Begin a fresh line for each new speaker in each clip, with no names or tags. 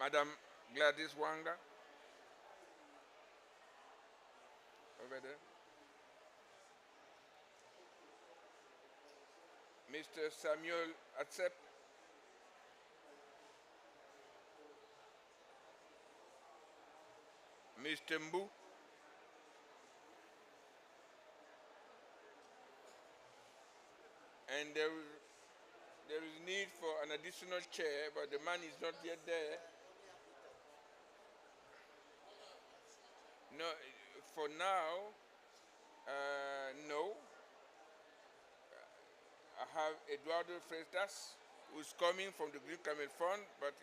Madam Gladys Wanga, over there. Mr. Samuel Atsep, Mr. Mbu, and there is need for an additional chair, but the man is not yet there. No, for now, no. I have Eduardo Freitas, who's coming from the Green Camel Fund, but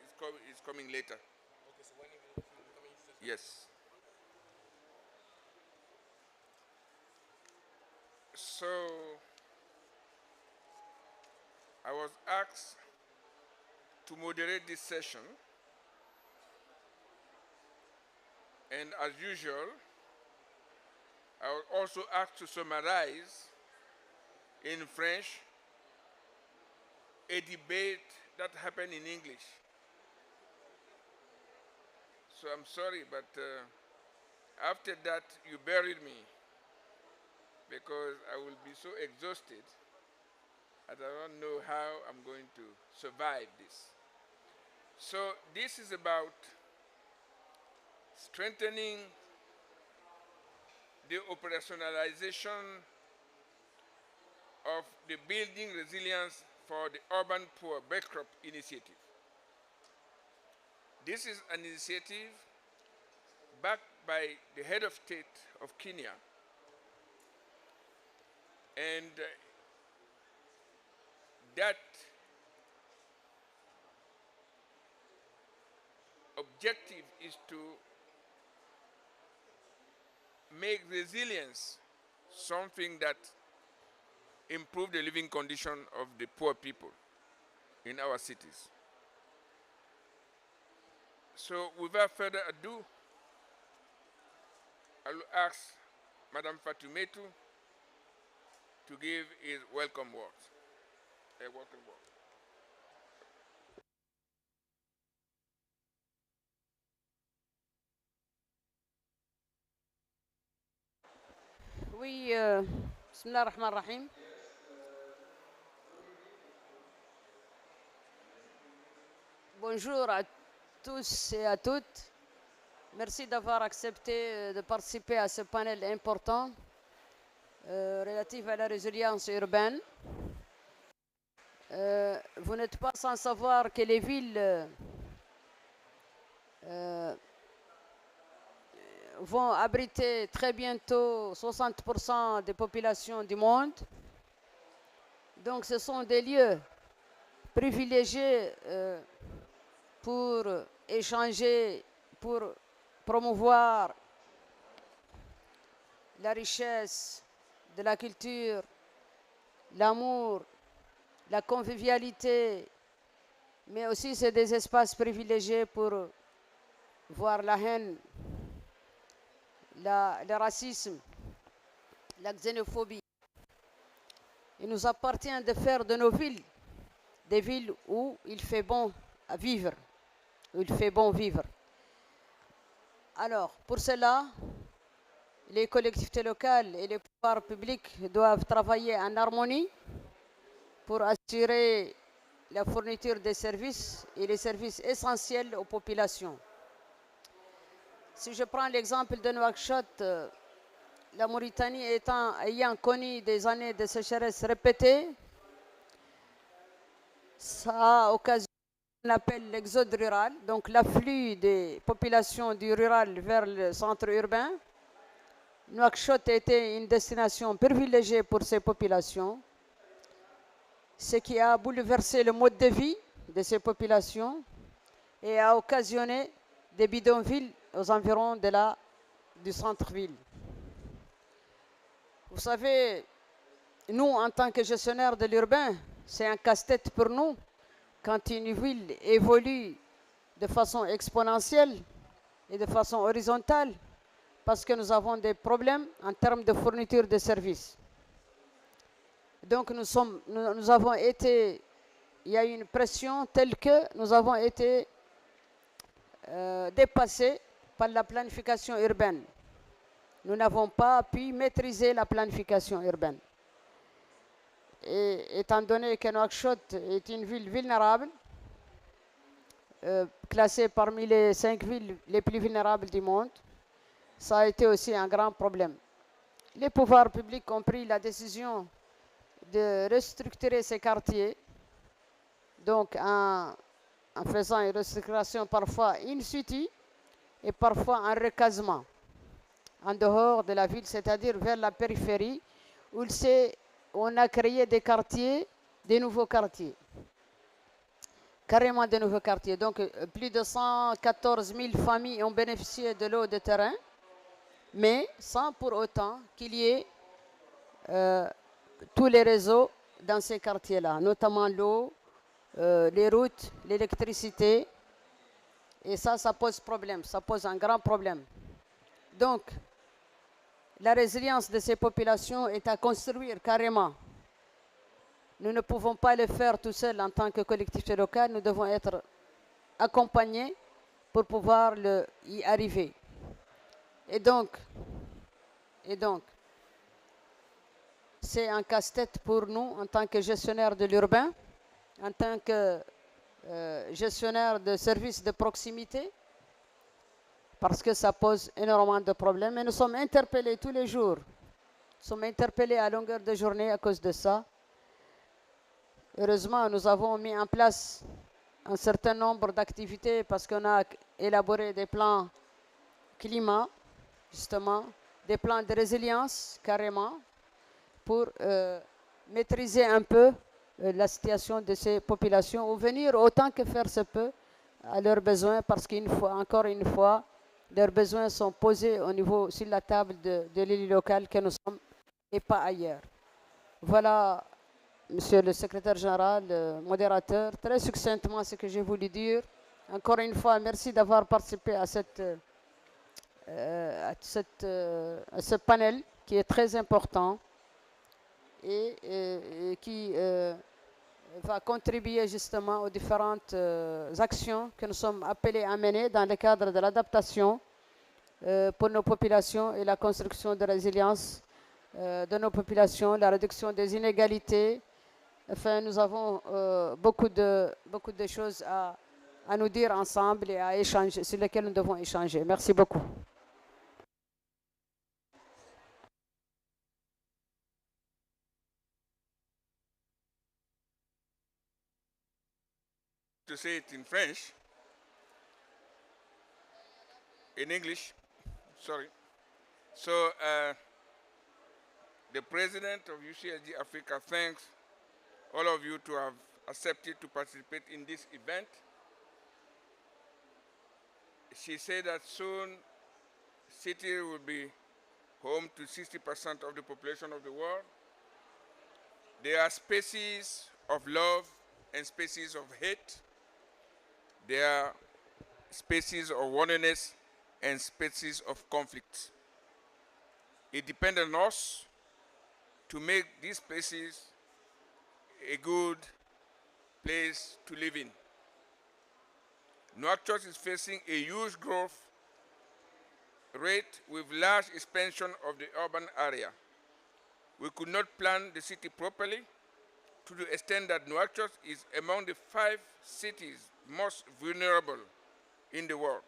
he's coming later.
Okay, so when he will be coming?
Yes. So, I was asked to moderate this session, and as usual, I was also asked to summarize in French a debate that happened in English. So I'm sorry, but after that you buried me, because I will be so exhausted that I don't know how I'm going to survive this. So this is about strengthening the operationalization of the Building Resilience for the Urban Poor BCRUP initiative. This is an initiative backed by the head of state of Kenya, and that objective is to make resilience something that improves the living condition of the poor people in our cities. So without further ado, I will ask Madam Fatumetu to give his welcome words. A welcome word.
Oui, Bismillah ar-Rahman ar-Rahim. Bonjour à tous et à toutes. Merci d'avoir accepté de participer à ce panel important relatif à la résilience urbaine. Vous n'êtes pas sans savoir que les villes vont abriter très bientôt 60% des populations du monde. Donc ce sont des lieux privilégiés pour échanger, pour promouvoir la richesse de la culture, l'amour, la convivialité, mais aussi c'est des espaces privilégiés pour voir la haine, le racisme, la xénophobie. Il nous appartient de faire de nos villes des villes où il fait bon à vivre, où il fait bon vivre. Alors, pour cela, les collectivités locales et les pouvoirs publics doivent travailler en harmonie pour assurer la fourniture des services et les services essentiels aux populations. Si je prends l'exemple de Nouakchott, la Mauritanie ayant connu des années de sécheresse répétées, ça a occasionné ce qu'on appelle l'exode rural, donc l'afflux des populations du rural vers le centre urbain. Nouakchott était une destination privilégiée pour ces populations, ce qui a bouleversé le mode de vie de ces populations et a occasionné des bidonvilles aux environs du centre-ville. Vous savez, nous, en tant que gestionnaires de l'urbain, c'est un casse-tête pour nous quand une ville évolue de façon exponentielle et de façon horizontale, parce que nous avons des problèmes en termes de fourniture de services. Donc nous avons été, il y a une pression telle que nous avons été dépassés par la planification urbaine. Nous n'avons pas pu maîtriser la planification urbaine. Et étant donné que Nouakchott est une ville vulnérable, classée parmi les 5 villes les plus vulnérables du monde, ça a été aussi un grand problème. Les pouvoirs publics ont pris la décision de restructurer ces quartiers, donc en faisant une restructuration parfois in situ et parfois en recasement en dehors de la ville, c'est-à-dire vers la périphérie, où on a créé des quartiers, des nouveaux quartiers. Carrément des nouveaux quartiers. Donc plus de 114 000 familles ont bénéficié de l'eau de terrain, mais sans pour autant qu'il y ait tous les réseaux dans ces quartiers-là, notamment l'eau, les routes, l'électricité. Et ça pose problème, ça pose un grand problème. Donc, la résilience de ces populations est à construire carrément. Nous ne pouvons pas le faire tout seul en tant que collectivité locale, nous devons être accompagnés pour pouvoir y arriver. Et donc, c'est un casse-tête pour nous en tant que gestionnaire de l'urbain, en tant que gestionnaire de services de proximité, parce que ça pose énormément de problèmes. Et nous sommes interpellés tous les jours. Nous sommes interpellés à longueur de journée à cause de ça. Heureusement, nous avons mis en place un certain nombre d'activités parce qu'on a élaboré des plans climat, justement, des plans de résilience carrément, pour maîtriser un peu la situation de ces populations ou venir autant que faire se peut à leurs besoins, parce encore une fois, leurs besoins sont posés sur la table de l'élu local que nous sommes et pas ailleurs. Voilà, Monsieur le secrétaire général, le modérateur, très succinctement ce que j'ai voulu dire. Encore une fois, merci d'avoir participé à ce panel qui est très important et qui va contribuer justement aux différentes actions que nous sommes appelés à mener dans le cadre de l'adaptation pour nos populations et la construction de résilience de nos populations, la réduction des inégalités. Enfin, nous avons beaucoup de choses à nous dire ensemble et à échanger, sur lesquelles nous devons échanger. Merci beaucoup.
To say it in French, in English, sorry. So the president of UCSG Africa thanks all of you to have accepted to participate in this event. She said that soon city will be home to 60% of the population of the world. There are spaces of love and spaces of hate. There are spaces of oneness and spaces of conflict. It depends on us to make these spaces a good place to live in. Nouakchott is facing a huge growth rate with large expansion of the urban area. We could not plan the city properly to the extent that Nouakchott is among the 5 cities most vulnerable in the world.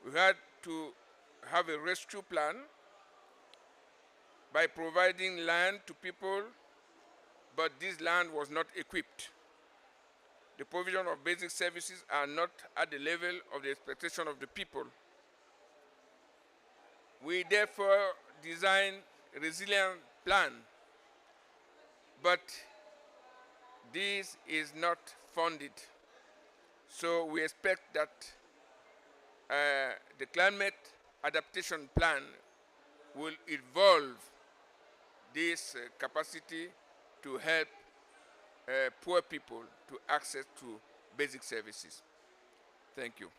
We had to have a rescue plan by providing land to people, but this land was not equipped. The provision of basic services are not at the level of the expectation of the people. We therefore designed a resilient plan, but this is not funded. So we expect that the climate adaptation plan will evolve this capacity to help poor people to access to basic services. Thank you.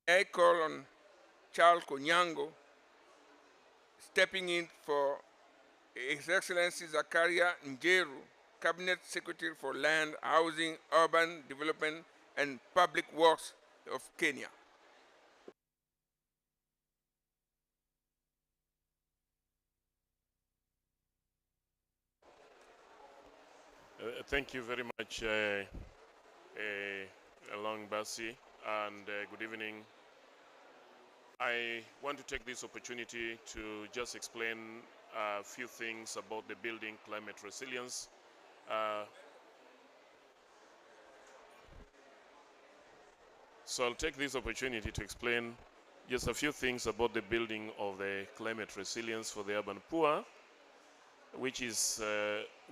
I call on Charles Konyango, stepping in for His Excellency Zakaria Njeru, Cabinet Secretary for Land, Housing, Urban Development, and Public Works of Kenya.
Thank you very much, Along Basi, and good evening. I want to take this opportunity to just explain a few things about the building climate resilience. So I'll take this opportunity to explain just a few things about the building of the climate resilience for the urban poor, which is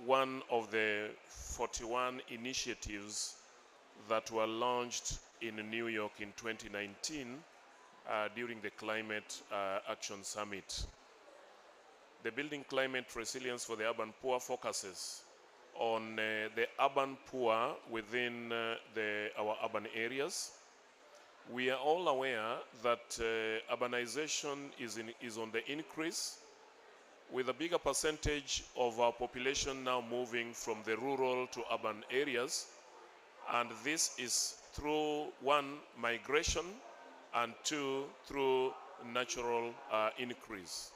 one of the 41 initiatives that were launched in New York in 2019 during the Climate Action Summit. The Building Climate Resilience for the Urban Poor focuses on the urban poor within our urban areas. We are all aware that urbanization is on the increase, with a bigger percentage of our population now moving from the rural to urban areas. And this is through, one, migration, and two, through natural increase.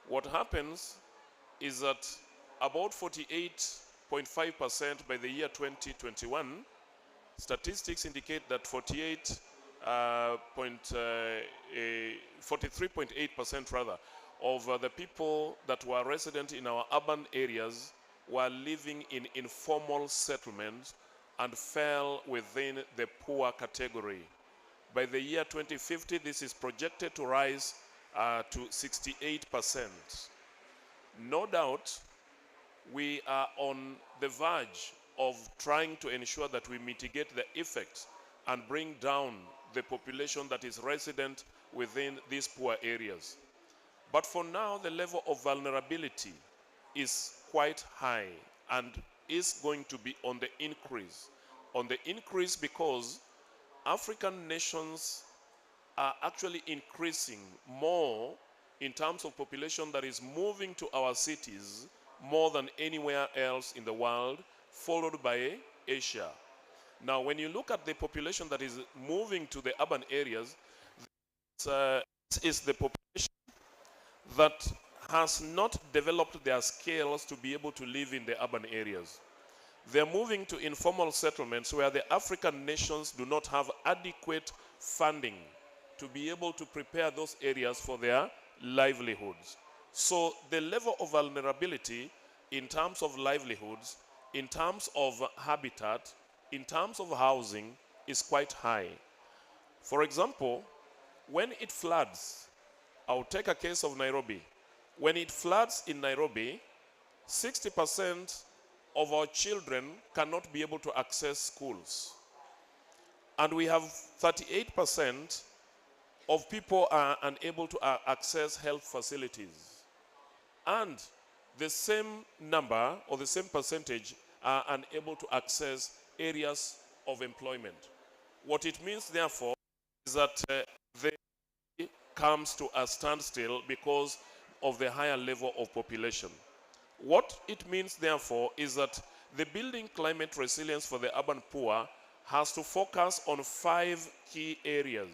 What happens is that about 48.5% by the year 2021, statistics indicate that 43.8% rather of the people that were resident in our urban areas were living in informal settlements and fell within the poor category. By the year 2050, this is projected to rise to 68%. No doubt, we are on the verge of trying to ensure that we mitigate the effects and bring down the population that is resident within these poor areas. But for now, the level of vulnerability is quite high and is going to be on the increase. On the increase because African nations are actually increasing more in terms of population that is moving to our cities more than anywhere else in the world, followed by Asia. Now, when you look at the population that is moving to the urban areas, this is the population that has not developed their skills to be able to live in the urban areas. They're moving to informal settlements where the African nations do not have adequate funding to be able to prepare those areas for their livelihoods. So the level of vulnerability in terms of livelihoods, in terms of habitat, in terms of housing is quite high. For example, when it floods, I'll take a case of Nairobi. When it floods in Nairobi, 60% of our children cannot be able to access schools. And we have 38% of people are unable to access health facilities. And the same number or the same percentage are unable to access areas of employment. What it means, therefore, is that they comes to a standstill because of the higher level of population. What it means, therefore, is that the building climate resilience for the urban poor has to focus on 5 key areas.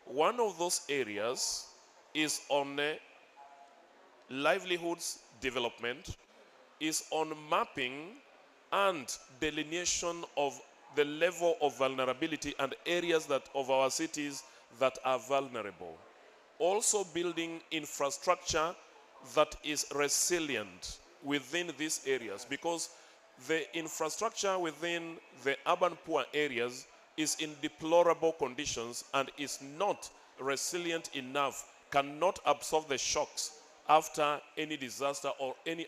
One of those areas is on livelihoods development, is on mapping and delineation of the level of vulnerability and areas of our cities that are vulnerable. Also building infrastructure that is resilient within these areas, because the infrastructure within the urban poor areas is in deplorable conditions and is not resilient enough, cannot absorb the shocks after any disaster or any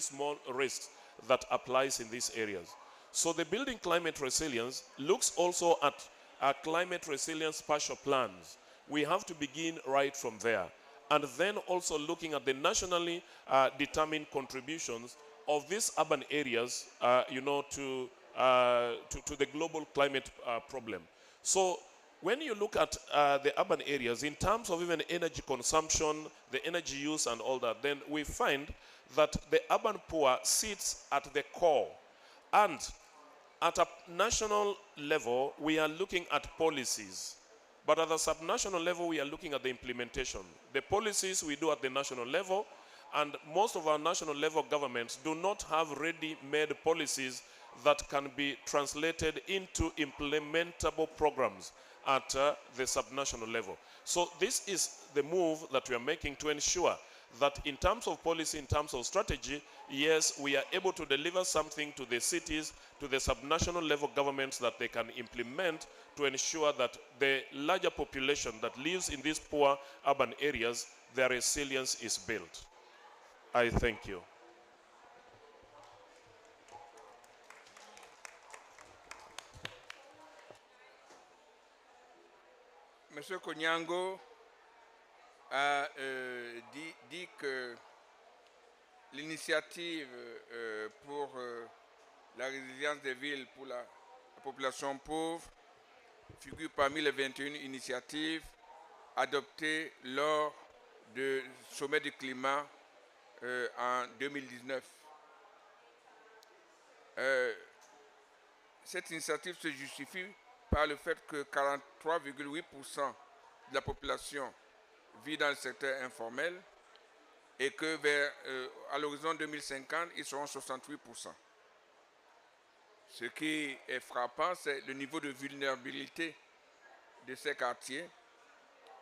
small risk that applies in these areas. So the building climate resilience looks also at our climate resilience spatial plans. We have to begin right from there. And then also looking at the nationally determined contributions of these urban areas, to the global climate problem. So when you look at the urban areas, in terms of even energy consumption, the energy use and all that, then we find that the urban poor sits at the core. And at a national level, we are looking at policies. But at the subnational level, we are looking at the implementation. The policies we do at the national level, and most of our national level governments do not have ready-made policies that can be translated into implementable programs at the subnational level. So this is the move that we are making to ensure that in terms of policy, in terms of strategy, yes, we are able to deliver something to the cities, to the subnational level governments that they can implement to ensure that the larger population that lives in these poor urban areas, their resilience is built. I thank you.
Monsieur Konyango a dit que l'initiative pour la résilience des villes pour la population pauvre figure parmi les 21 initiatives adoptées lors du sommet du climat en 2019. Cette initiative se justifie par le fait que 43,8% de la population vit dans le secteur informel et que à l'horizon 2050, ils seront 68%. Ce qui est frappant, c'est le niveau de vulnérabilité de ces quartiers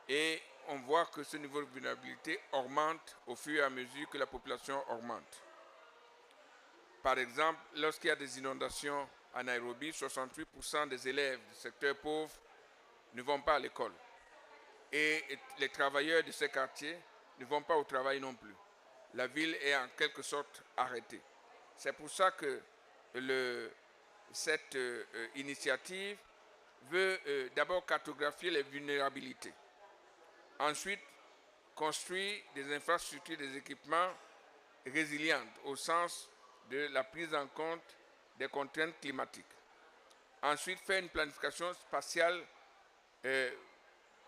et on voit que ce niveau de vulnérabilité augmente au fur et à mesure que la population augmente. Par exemple, lorsqu'il y a des inondations à Nairobi, 68% des élèves du secteur pauvre ne vont pas à l'école. Et les travailleurs de ces quartiers ne vont pas au travail non plus. La ville est en quelque sorte arrêtée. C'est pour ça que cette initiative veut d'abord cartographier les vulnérabilités. Ensuite, construire des infrastructures, des équipements résilients au sens de la prise en compte des contraintes climatiques. Ensuite, faire une planification spatiale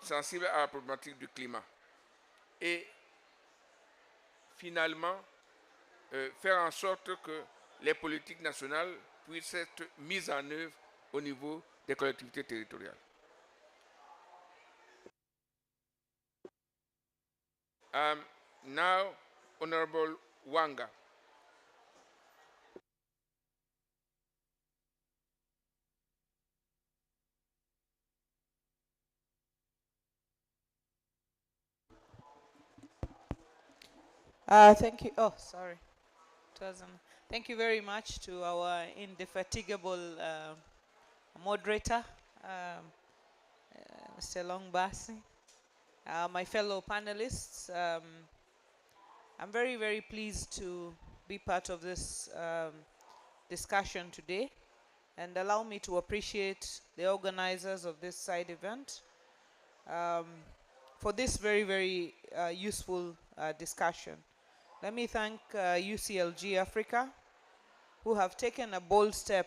sensible à la problématique du climat. Et finalement, faire en sorte que les politiques nationales puissent être mises en œuvre au niveau des collectivités territoriales. Now, Honorable Wanga.
Thank you. Oh, sorry. Thank you very much to our indefatigable moderator, Mr. Longbasi. My fellow panelists, I'm very, very pleased to be part of this discussion today, and allow me to appreciate the organizers of this side event for this very, very useful discussion. Let me thank UCLG Africa, who have taken a bold step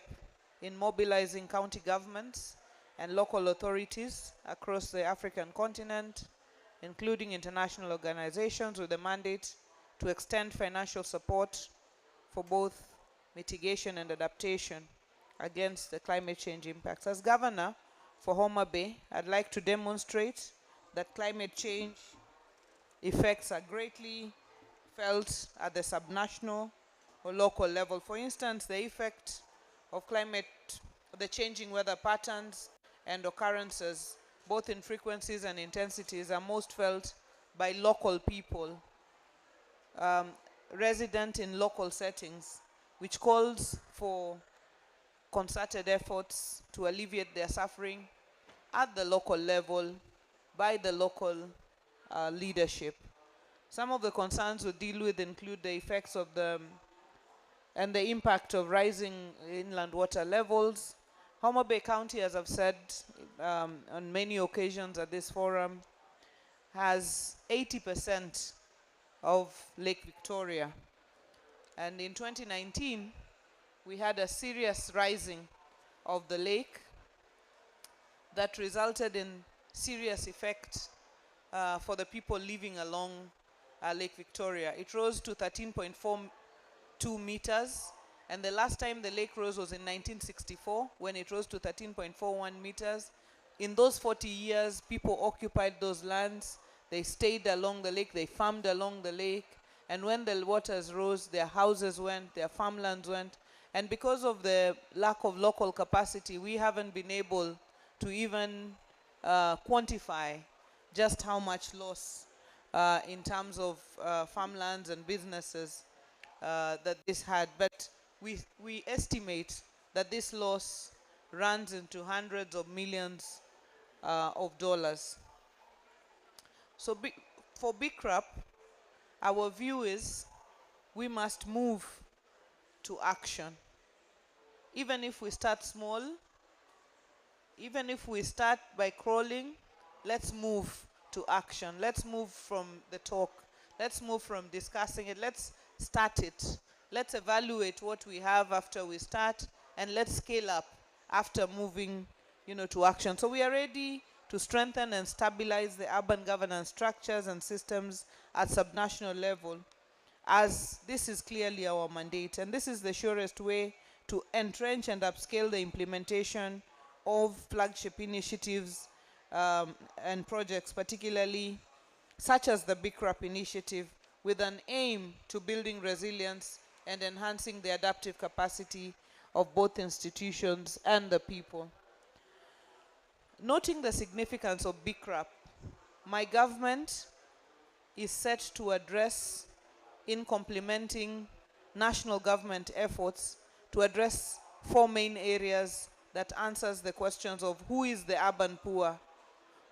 in mobilizing county governments and local authorities across the African continent, including international organizations with a mandate to extend financial support for both mitigation and adaptation against the climate change impacts. As governor for Homa Bay, I'd like to demonstrate that climate change effects are greatly felt at the subnational or local level. For instance, the effect of the changing weather patterns and occurrences, both in frequencies and intensities, are most felt by local people, resident in local settings, which calls for concerted efforts to alleviate their suffering at the local level by the local leadership. Some of the concerns we deal with include the effects of and the impact of rising inland water levels. Homa Bay County, as I've said on many occasions at this forum, has 80% of Lake Victoria. And in 2019, we had a serious rising of the lake that resulted in serious effect for the people living along Lake Victoria. It rose to 13.42 meters, and the last time the lake rose was in 1964 when it rose to 13.41 meters. In those 40 years, people occupied those lands. They stayed along the lake, they farmed along the lake, and when the waters rose, their houses went, their farmlands went. And because of the lack of local capacity, we haven't been able to even quantify just how much loss in terms of farmlands and businesses that this had. But we estimate that this loss runs into hundreds of millions of dollars. So for BCRUP, our view is we must move to action. Even if we start small, even if we start by crawling, let's move to action. Let's move from the talk. Let's move from discussing it. Let's start it. Let's evaluate what we have after we start, and let's scale up after moving, to action. So we are ready to strengthen and stabilize the urban governance structures and systems at subnational level, as this is clearly our mandate, and this is the surest way to entrench and upscale the implementation of flagship initiatives and projects, particularly such as the BCRUP initiative, with an aim to building resilience and enhancing the adaptive capacity of both institutions and the people. Noting the significance of BCRUP, my government is set to address, in complementing national government efforts, to address 4 main areas that answers the questions of who is the urban poor,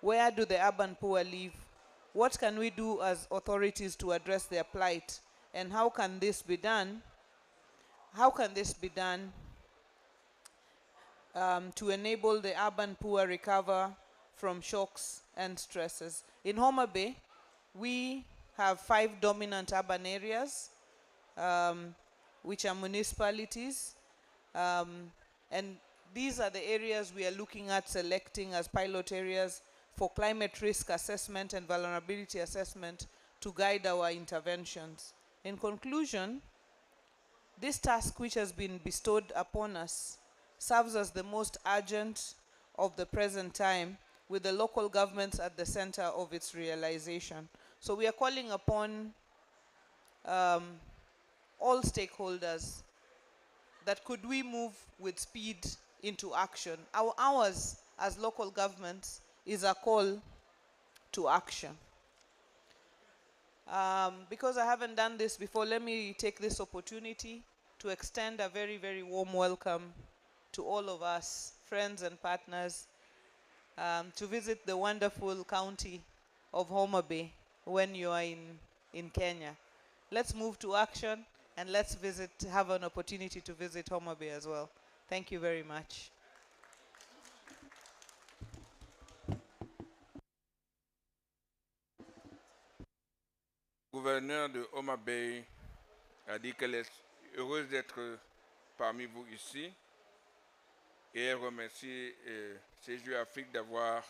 where do the urban poor live, what can we do as authorities to address their plight, and how can this be done? How can this be done to enable the urban poor recover from shocks and stresses? In Homa Bay, we have 5 dominant urban areas, which are municipalities, and these are the areas we are looking at selecting as pilot areas for climate risk assessment and vulnerability assessment to guide our interventions. In conclusion, this task which has been bestowed upon us serves as the most urgent of the present time, with the local governments at the center of its realization. So we are calling upon all stakeholders that could we move with speed into action. Ours as local governments is a call to action. Because I haven't done this before, let me take this opportunity to extend a very, very warm welcome to all of us, friends and partners, to visit the wonderful county of Homa Bay when you are in Kenya. Let's move to action, and let's have an opportunity to visit Homa Bay as well. Thank you very much.
Le gouverneur de Homa Bay a dit qu'elle est heureuse d'être parmi vous ici et elle remercie CJU Afrique d'avoir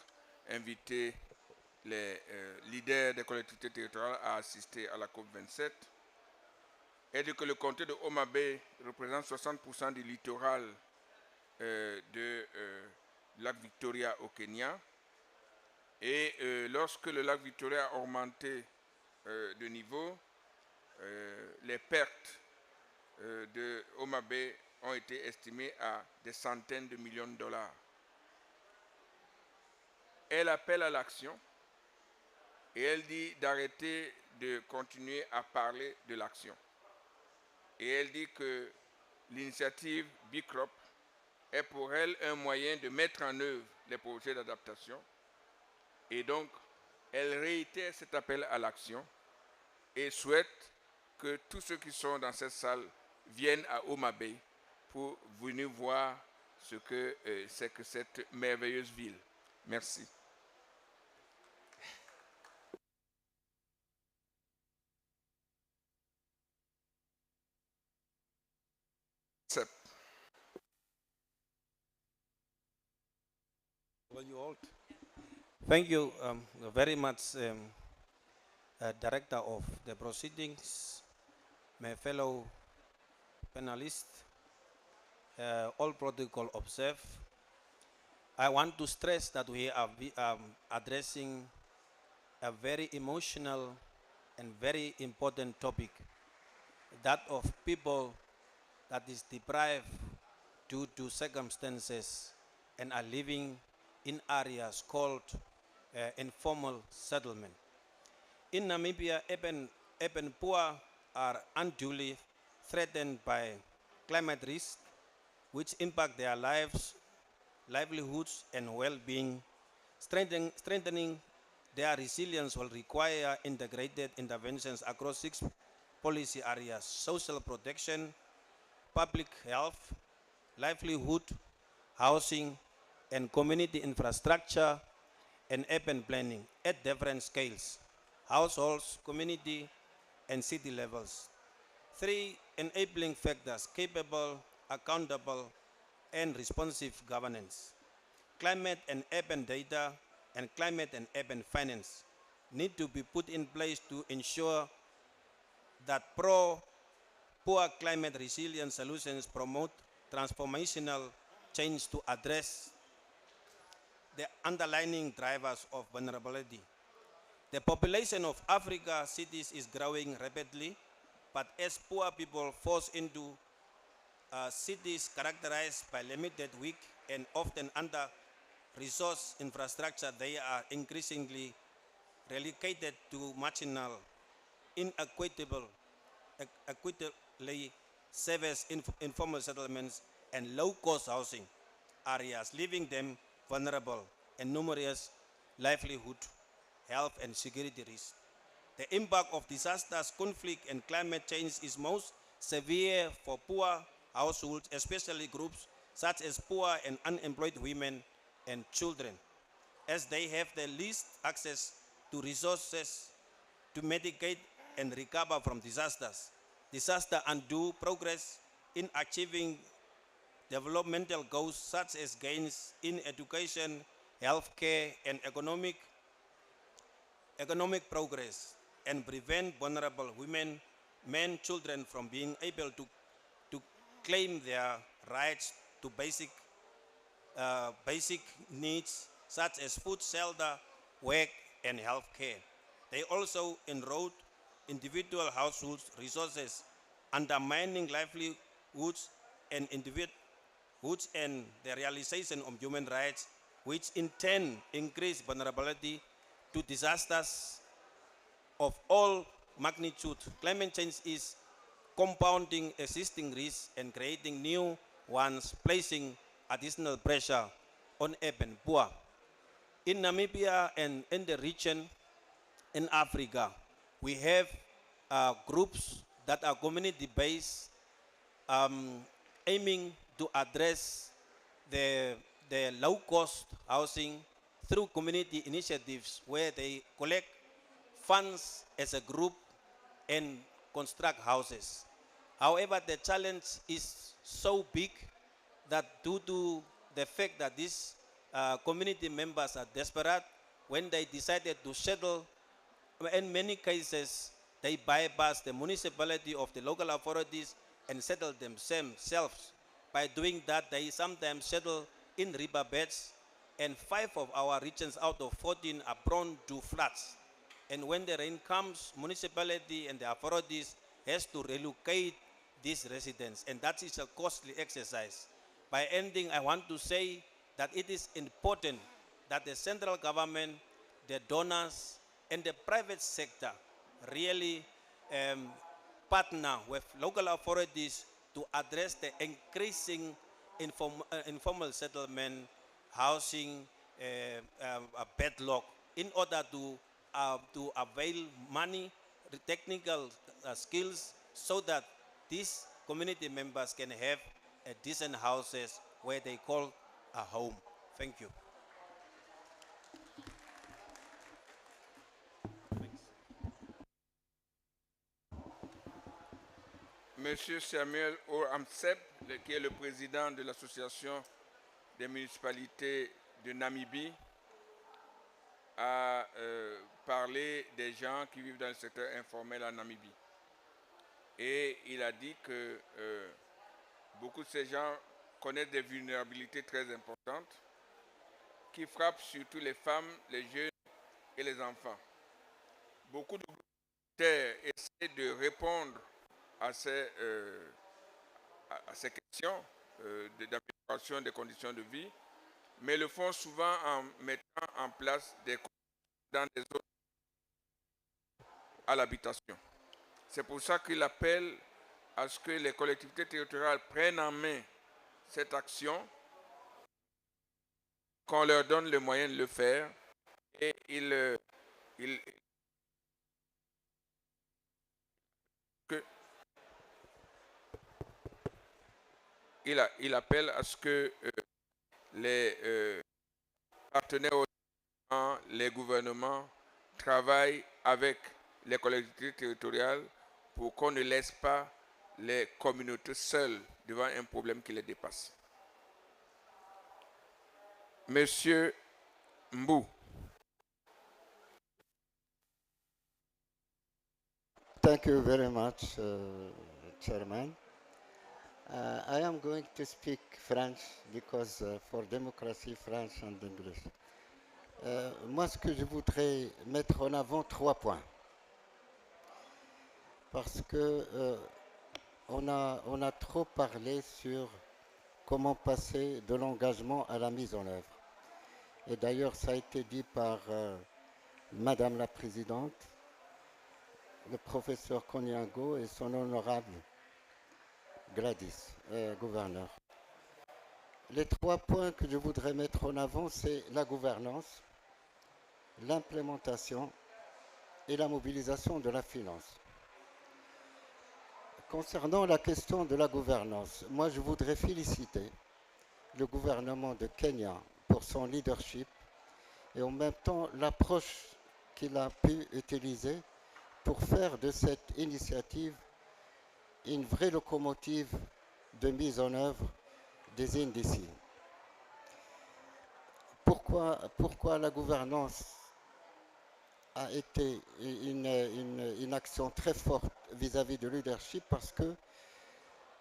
invité les leaders des collectivités territoriales à assister à la COP27. Elle dit que le comté de Homa Bay représente 60% du littoral de lac Victoria au Kenya. Et lorsque le lac Victoria a augmenté de niveau, les pertes de Homa Bay ont été estimées à des centaines de millions de dollars. Elle appelle à l'action et elle dit d'arrêter de continuer à parler de l'action. Et elle dit que l'initiative BCRUP est pour elle un moyen de mettre en œuvre les projets d'adaptation. Et donc, elle réitère cet appel à l'action et souhaite que tous ceux qui sont dans cette salle viennent à Homa Bay pour venir voir ce que c'est que cette merveilleuse ville. Merci.
Thank you very much, director of the proceedings, my fellow panelists, all protocol observed. I want to stress that we are addressing a very emotional and very important topic, that of people that is deprived due to circumstances and are living in areas called informal settlement. In Namibia, even poor are unduly threatened by climate risk, which impact their lives, livelihoods, and well-being. Strengthening their resilience will require integrated interventions across 6 policy areas: social protection, public health, livelihood, housing, and community infrastructure, and urban planning at different scales: households, community, and city levels. 3 enabling factors: capable, accountable, and responsive governance. Climate and urban data and climate and urban finance need to be put in place to ensure that poor climate resilient solutions promote transformational change to address the underlying drivers of vulnerability. The population of Africa cities is growing rapidly, but as poor people force into cities characterized by limited, weak, and often under-resourced infrastructure, they are increasingly relegated to marginal, inequitable, equitably serviced informal settlements and low-cost housing areas, leaving them vulnerable and numerous livelihood, health, and security risks. The impact of disasters, conflict, and climate change is most severe for poor households, especially groups such as poor and unemployed women and children, as they have the least access to resources to mitigate and recover from disasters. Disaster undo progress in achieving developmental goals such as gains in education, healthcare, and economic progress, and prevent vulnerable women, men, children from being able to claim their rights to basic needs such as food, shelter, work, and health care. They also erode individual households' resources, undermining livelihoods and individualhoods and the realization of human rights, which in turn increase vulnerability to disasters of all magnitude. Climate change is compounding existing risks and creating new ones, placing additional pressure on urban poor. In Namibia and in the region in Africa, we have groups that are community-based, aiming to address the low-cost housing through community initiatives where they collect funds as a group and construct houses. However, the challenge is so big that due to the fact that these community members are desperate, when they decided to settle, in many cases, they bypass the municipality of the local authorities and settle themselves. By doing that, they sometimes settle in riverbeds, and 5 of our regions out of 14 are prone to floods. And when the rain comes, municipality and the authorities has to relocate these residents, and that is a costly exercise. By ending, I want to say that it is important that the central government, the donors, and the private sector really partner with local authorities to address the increasing informal settlement, housing, bedlock, in order to avail money, technical skills, so that these community members can have a decent houses where they call a home. Thank you.
Monsieur Samuel Oramsep, qui est le président de l'association des municipalités de Namibie, a parlé des gens qui vivent dans le secteur informel en Namibie. Et il a dit que beaucoup de ces gens connaissent des vulnérabilités très importantes qui frappent surtout les femmes, les jeunes et les enfants. Beaucoup de gouvernements essaient de répondre à ces questions d'amélioration des conditions de vie, mais le font souvent en mettant en place des dans des zones à l'habitation. C'est pour ça qu'il appelle à ce que les collectivités territoriales prennent en main cette action, qu'on leur donne le moyen de le faire, et il appelle à ce que les partenaires, les gouvernements travaillent avec les collectivités territoriales pour qu'on ne laisse pas les communautés seules devant un problème qui les dépasse. Monsieur Mbou.
Thank you very much, Chairman. I am going to speak French because for democracy, French and English. Moi, ce que je voudrais mettre en avant, 3 points. Parce que on a trop parlé sur comment passer de l'engagement à la mise en œuvre. Et d'ailleurs, ça a été dit par Madame la Présidente, le professeur Konyango et son honorable Gladys, gouverneur. Les 3 points que je voudrais mettre en avant, c'est la gouvernance, l'implémentation et la mobilisation de la finance. Concernant la question de la gouvernance, moi je voudrais féliciter le gouvernement de Kenya pour son leadership et en même temps l'approche qu'il a pu utiliser pour faire de cette initiative une vraie locomotive de mise en œuvre des indices. Pourquoi la gouvernance a été une action très forte vis-à-vis de leadership? Parce que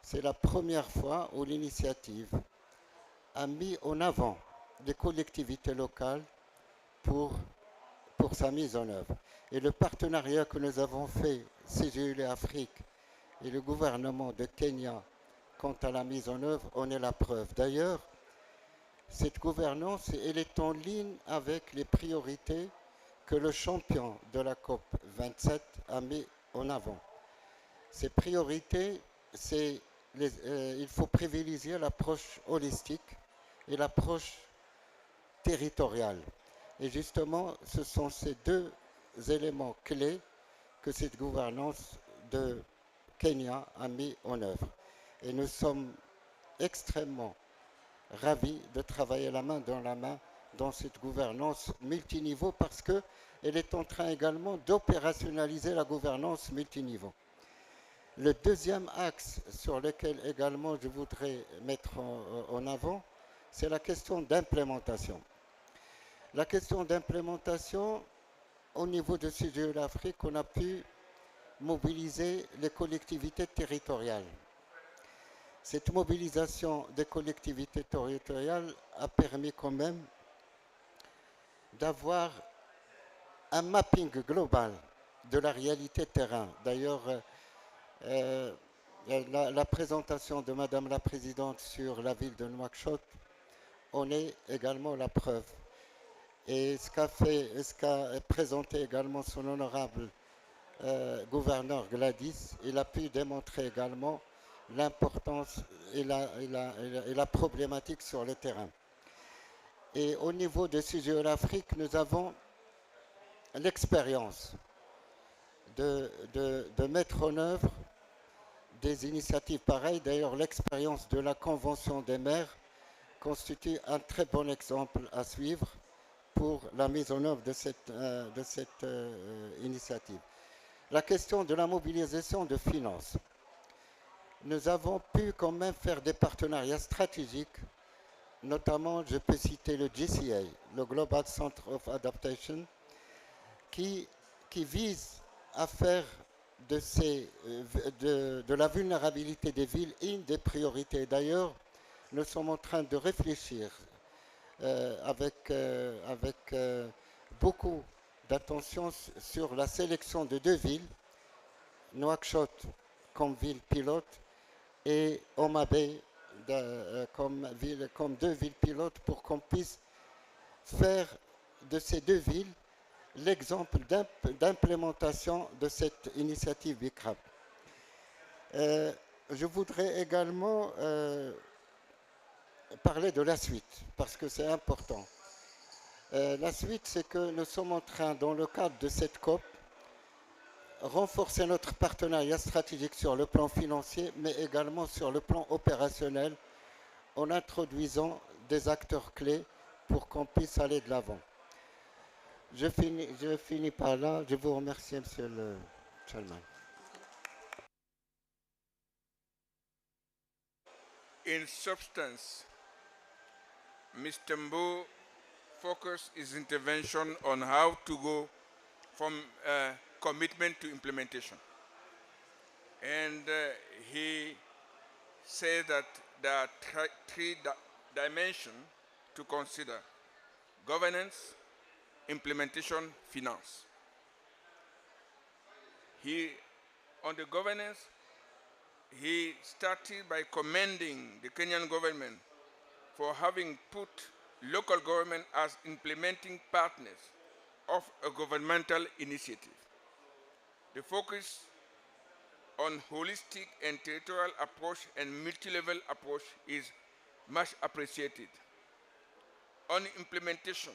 c'est la première fois où l'initiative a mis en avant des collectivités locales pour sa mise en œuvre. Et le partenariat que nous avons fait, CGUL Afrique et le gouvernement de Kenya, quant à la mise en œuvre, en est la preuve. D'ailleurs, cette gouvernance, elle est en ligne avec les priorités que le champion de la COP 27 a mis en avant. Ces priorités, il faut privilégier l'approche holistique et l'approche territoriale. Et justement, ce sont ces 2 éléments clés que cette gouvernance de Kenya a mis en œuvre. Et nous sommes extrêmement ravis de travailler la main dans cette gouvernance multiniveau parce qu'elle est en train également d'opérationnaliser la gouvernance multiniveau. Le deuxième axe sur lequel également je voudrais mettre en avant, c'est la question d'implémentation. La question d'implémentation, au niveau de CGE l'Afrique, on a pu mobiliser les collectivités territoriales. Cette mobilisation des collectivités territoriales a permis quand même d'avoir un mapping global de la réalité terrain. D'ailleurs, la présentation de Madame la Présidente sur la ville de Nouakchott en est également la preuve. Et ce qu'a présenté également son honorable gouverneur Gladys, il a pu démontrer également l'importance et la problématique sur le terrain. Et au niveau de CGE Afrique, nous avons l'expérience de mettre en œuvre des initiatives pareilles. D'ailleurs, l'expérience de la Convention des maires constitue un très bon exemple à suivre pour la mise en œuvre de cette initiative. La question de la mobilisation de finances. Nous avons pu quand même faire des partenariats stratégiques, notamment je peux citer le GCA, le Global Center of Adaptation, qui vise à faire de la vulnérabilité des villes une des priorités. D'ailleurs, nous sommes en train de réfléchir avec beaucoup d'attention sur la sélection de deux villes, Nouakchott comme ville pilote et Homa Bay comme deux villes pilotes pour qu'on puisse faire de ces deux villes l'exemple d'implémentation de cette initiative BCRUP. Je voudrais également parler de la suite, parce que c'est important. La suite, c'est que nous sommes en train, dans le cadre de cette COP, renforcer notre partenariat stratégique sur le plan financier, mais également sur le plan opérationnel, en introduisant des acteurs clés pour qu'on puisse aller de l'avant. Je finis par là. Je vous remercie, Monsieur le Chairman.
In substance, Mr. Mbo focused his intervention on how to go from commitment to implementation. And he said that there are three dimensions to consider: governance, implementation, finance. On the governance, he started by commending the Kenyan government for having put local government as implementing partners of a governmental initiative. The focus on holistic and territorial approach and multi-level approach is much appreciated. On implementation,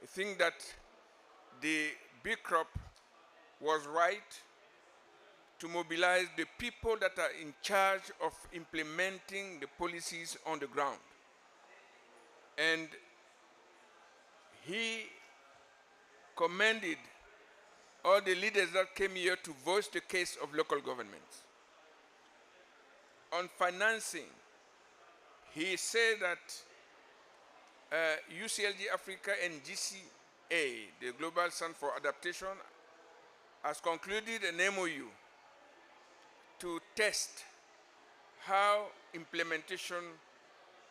I think that the BCRUP was right to mobilize the people that are in charge of implementing the policies on the ground. And he commended all the leaders that came here to voice the case of local governments. On financing, he said that UCLG Africa and GCA, the Global Center for Adaptation, has concluded an MOU to test how implementation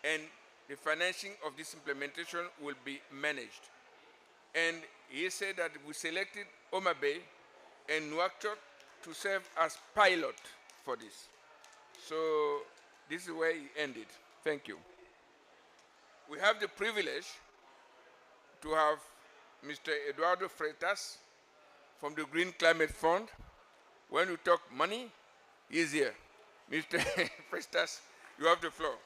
and the financing of this implementation will be managed. And he said that we selected Homa Bay and Nouakchott to serve as pilot for this. So this is where he ended. Thank you. We have the privilege to have Mr. Eduardo Freitas from the Green Climate Fund. When we talk money, he's here. Mr. Freitas, you have the floor.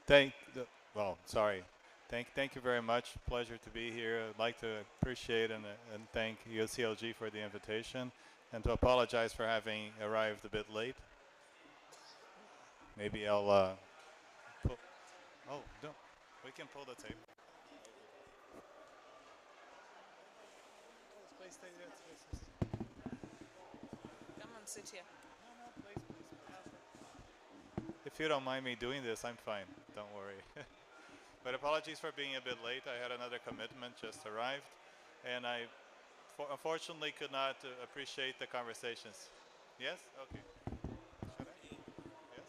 Thank you very much. Pleasure to be here. I'd like to appreciate and thank UCLG for the invitation and to apologize for having arrived a bit late. Maybe I'll pull. Oh, no. We can pull the tape. Please stay there.
Come and sit here.
No, please. If you don't mind me doing this, I'm fine. Don't worry. But apologies for being a bit late. I had another commitment just arrived, and I unfortunately could not appreciate the conversations. Yes? Okay. Should I? Yes?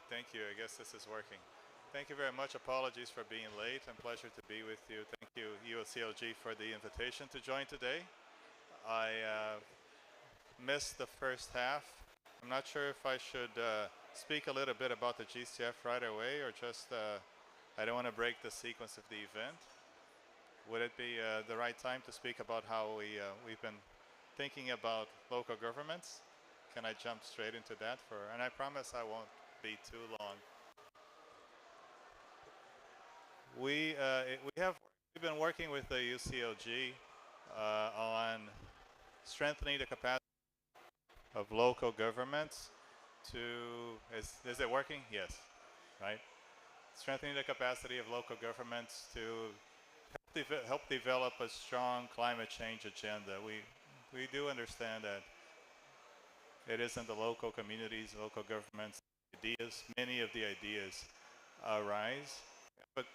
Thank you. I guess this is working. Thank you very much. Apologies for being late, and pleasure to be with you. Thank you, UCLG, for the invitation to join today. I missed the first half. I'm not sure if I should speak a little bit about the GCF right away, or just, I don't want to break the sequence of the event. Would it be the right time to speak about how we've been thinking about local governments? Can I jump straight into that? And I promise I won't be too long. We've been working with the UCLG on strengthening the capacity of local governments to, is it working? Yes, right? Strengthening the capacity of local governments to help develop a strong climate change agenda. We do understand that it is in the local communities, local governments, ideas, many of the ideas arise. But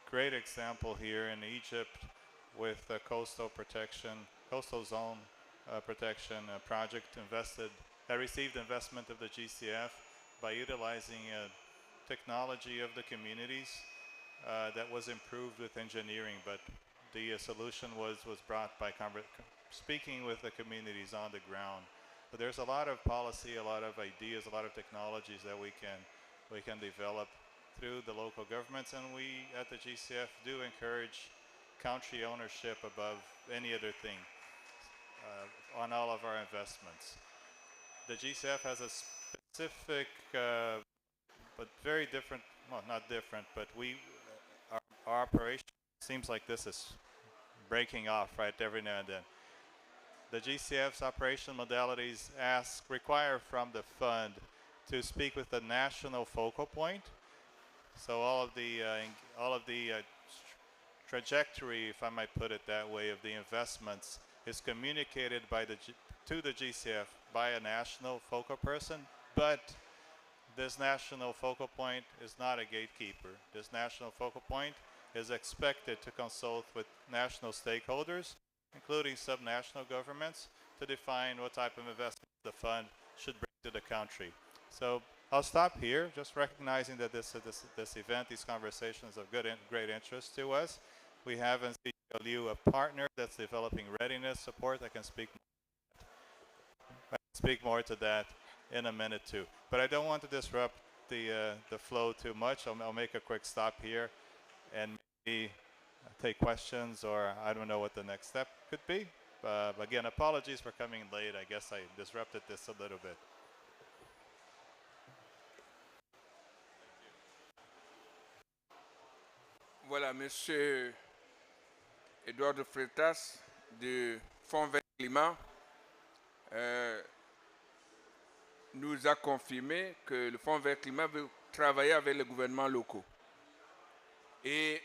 great example here in Egypt with the coastal protection, coastal zone protection project that received investment of the GCF by utilizing technology of the communities that was improved with engineering, but the solution was brought by speaking with the communities on the ground. But there's a lot of policy, a lot of ideas, a lot of technologies that we can develop through the local governments, and we at the GCF do encourage country ownership above any other thing on all of our investments. The GCF has a specific but very different, well, not different, but our operation seems like this is breaking off right every now and then. The GCF's operation modalities require from the fund to speak with the national focal point. So all of the trajectory, if I might put it that way, of the investments is communicated to the GCF by a national focal person, but this national focal point is not a gatekeeper. This national focal point is expected to consult with national stakeholders, including subnational governments, to define what type of investment the fund should bring to the country. So I'll stop here, just recognizing that this event, these conversations are of great interest to us. We have in CLU a partner that's developing readiness support. I can speak more to that in a minute too. But I don't want to disrupt the flow too much. I'll make a quick stop here and maybe take questions, or I don't know what the next step could be. Again, apologies for coming late. I guess I disrupted this a little bit.
Voilà, Monsieur Eduardo Freitas du Fonds Vert Climat nous a confirmé que le Fonds Vert Climat veut travailler avec les gouvernements locaux. Et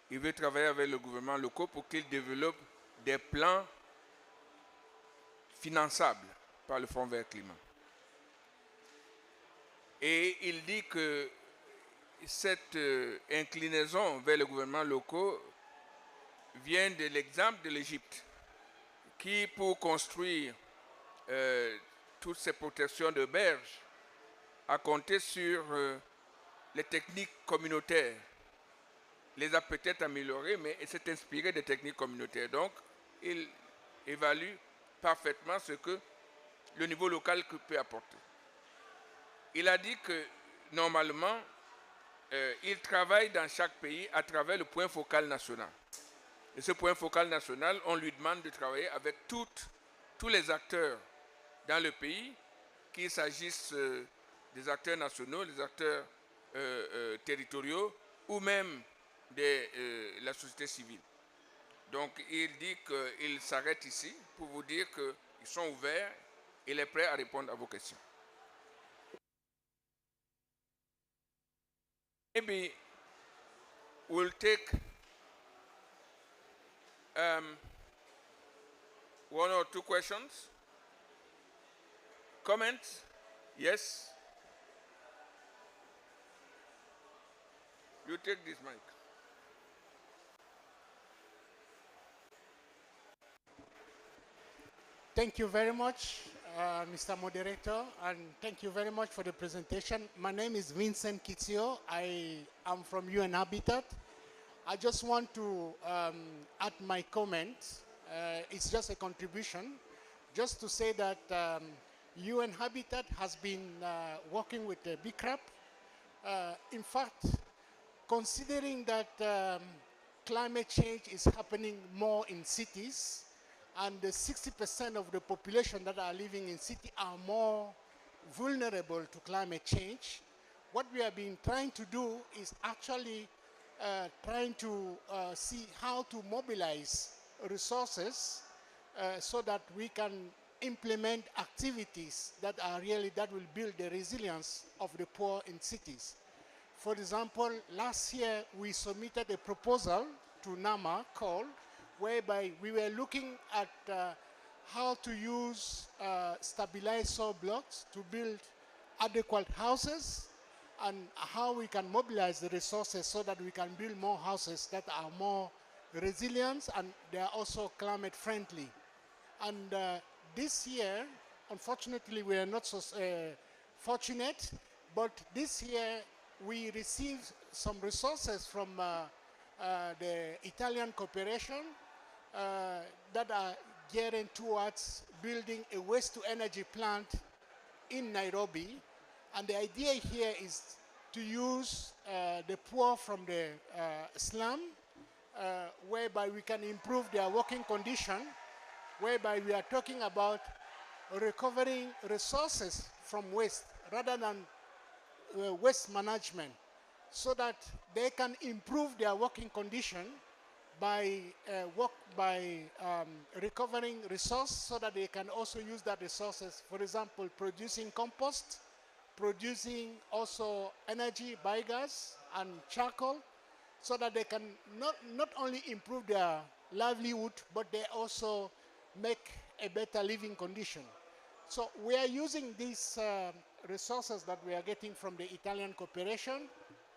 il veut travailler avec les gouvernements locaux pour qu'ils développent des plans finançables par le Fonds Vert Climat. Et il dit que cette inclinaison vers les gouvernements locaux vient de l'exemple de l'Égypte, qui, pour construire toutes ces protections de berges, a compté sur les techniques communautaires. Les a peut-être améliorées, mais il s'est inspiré des techniques communautaires. Donc, il évalue parfaitement ce que le niveau local peut apporter. Il a dit que, normalement, il travaille dans chaque pays à travers le point focal national. Et ce point focal national, on lui demande de travailler avec tous les acteurs dans le pays, qu'il s'agisse des acteurs nationaux, des acteurs territoriaux ou même de la société civile. Donc il dit qu'il s'arrête ici pour vous dire qu'ils sont ouverts et il est prêt à répondre à vos questions. Maybe we'll take one or two questions. Comments? Yes? You take this mic.
Thank you very much, Mr. Moderator, and thank you very much for the presentation. My name is Vincent Kitsio. I am from UN Habitat. I just want to add my comment. It's just a contribution, just to say that UN Habitat has been working with the BCRUP. In fact, considering that climate change is happening more in cities, and 60% of the population that are living in city are more vulnerable to climate change, what we have been trying to do is actually trying to see how to mobilize resources so that we can implement activities that will build the resilience of the poor in cities. For example, last year we submitted a proposal to Nama called, whereby we were looking at how to use stabilized soil blocks to build adequate houses and how we can mobilize the resources so that we can build more houses that are more resilient and they are also climate friendly. And this year, unfortunately, we are not so fortunate, but this year we received some resources from the Italian cooperation that are gearing towards building a waste-to-energy plant in Nairobi. And the idea here is to use the poor from the slum, whereby we can improve their working condition, whereby we are talking about recovering resources from waste rather than waste management, so that they can improve their working condition by recovering resource, so that they can also use that resources, for example, producing compost, producing also energy, biogas, and charcoal, so that they can not only improve their livelihood, but they also make a better living condition. So we are using these resources that we are getting from the Italian cooperation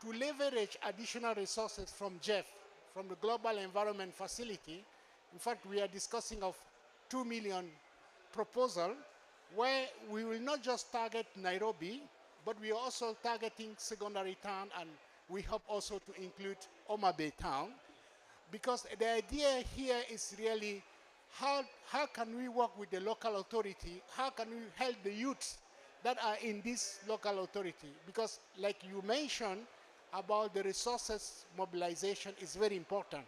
to leverage additional resources from GEF, from the Global Environment Facility. In fact, we are discussing of 2 million proposal, where we will not just target Nairobi, but we are also targeting secondary town, and we hope also to include Homa Bay town, because the idea here is really how can we work with the local authority, how can we help the youth that are in this local authority, because like you mentioned about the resources mobilization is very important.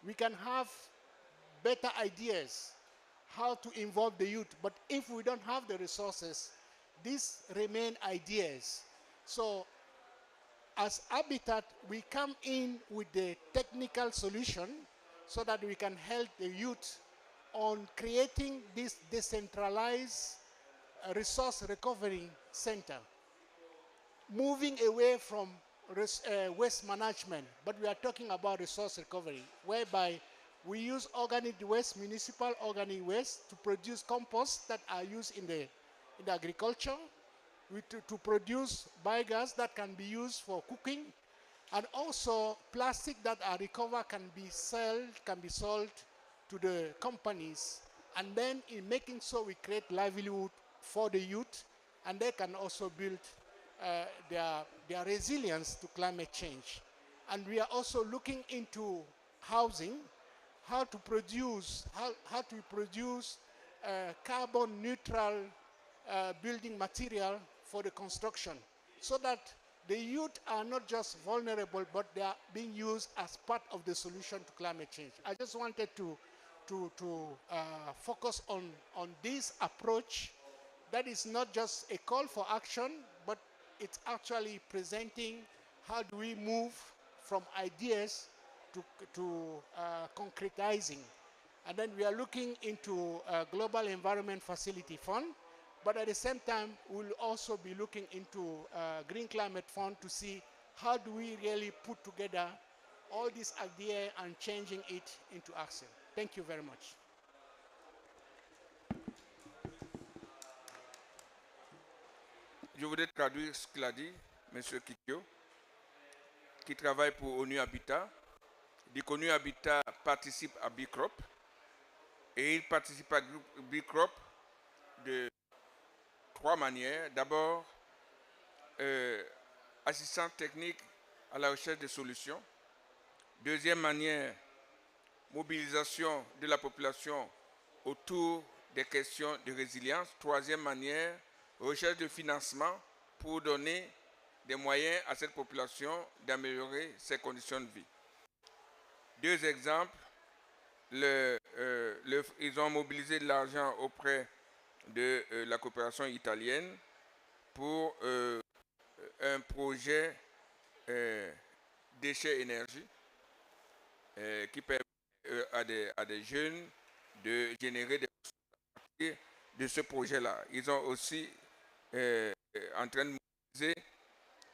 We can have better ideas how to involve the youth, but if we don't have the resources, these remain ideas. So as Habitat, we come in with the technical solution so that we can help the youth on creating this decentralized resource recovery center, moving away from waste management, but we are talking about resource recovery, whereby we use organic waste, municipal organic waste, to produce compost that are used in the agriculture, to produce biogas that can be used for cooking, and also plastic that are recovered can be sold to the companies. And then in making so, we create livelihood for the youth, and they can also build their resilience to climate change. And we are also looking into housing, how to produce carbon neutral building material for the construction, so that the youth are not just vulnerable, but they are being used as part of the solution to climate change. I just wanted to focus on this approach that is not just a call for action, but it's actually presenting how do we move from ideas to concretizing. And then we are looking into a Global Environment Facility Fund, but at the same time, we'll also be looking into Green Climate Fund to see how do we really put together all these ideas and changing it into action. Thank you very much.
Je voudrais traduire ce qu'il a dit, M. Kikyo, qui travaille pour ONU Habitat. Il dit qu'ONU Habitat participe à BCRUP, et il participe à BCRUP de 3 manières. D'abord, assistance technique à la recherche de solutions. Deuxième manière, mobilisation de la population autour des questions de résilience. Troisième manière, recherche de financement pour donner des moyens à cette population d'améliorer ses conditions de vie. 2 exemples. Ils ont mobilisé de l'argent auprès de la coopération italienne pour un projet déchets énergie qui permet à des jeunes de générer des ressources de ce projet-là. Ils ont aussi en train de mobiliser